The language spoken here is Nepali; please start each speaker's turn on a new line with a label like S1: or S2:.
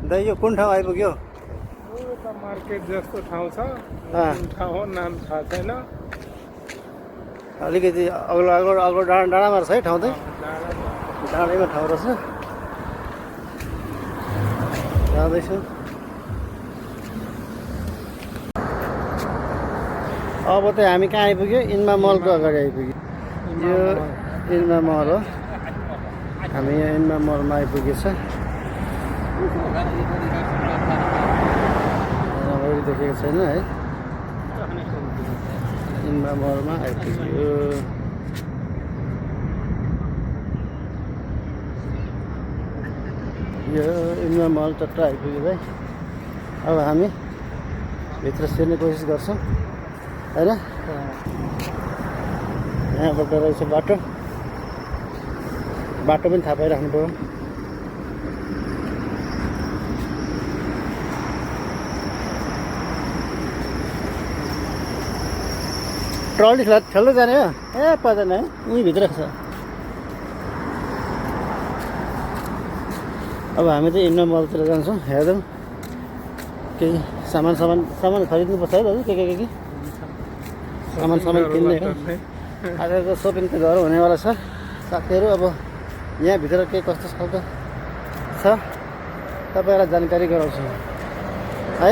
S1: दाइ यो कुन ठाउँ आइपुग्यो?
S2: यो त मार्केट जस्तो ठाउँ छ।
S1: अँ।
S2: कुन ठाउँ हो नाम थाहा छैन।
S1: अलिकति अग्लो अग्लो अग्लो डाँडामा रहेछ है ठाउँ चाहिँ।
S2: डाँडामा।
S1: डाँडैमा ठाउँ रहेछ। जाँदैछु। अब चाहिँ हामी कहाँ आइपुग्यो? इन्मा मलको अगाडि आइपुग्यो। यो इन्मा मल हो। हामी यहाँ इन्मा मलमा आइपुगेछ। देखेको छैन है। इन्मा मलमा आइपुग्यो। यो इन्मा मल चट्ट आइपुग्यो भाइ। अब हामी भित्र छिर्ने कोसिस गर्छौँ होइन। यहाँबाट रहेछ बाटो। बाटो पनि थाहा पाइराख्नु पऱ्यो। ट्रली खेल्दै जाने हो? ए पर्दैन है, उहीँ भित्र छ। अब हामी चाहिँ इन्मा मलतिर जान्छौँ। हेरौँ केही सामान खरिद्नुपर्छ है दाजु। के सामान किन्ने हो। आजको सपिङ त घर हुनेवाला छ साथीहरू। अब यहाँभित्र के कस्तो खालको छ तपाईँहरूलाई जानकारी गराउँछु है।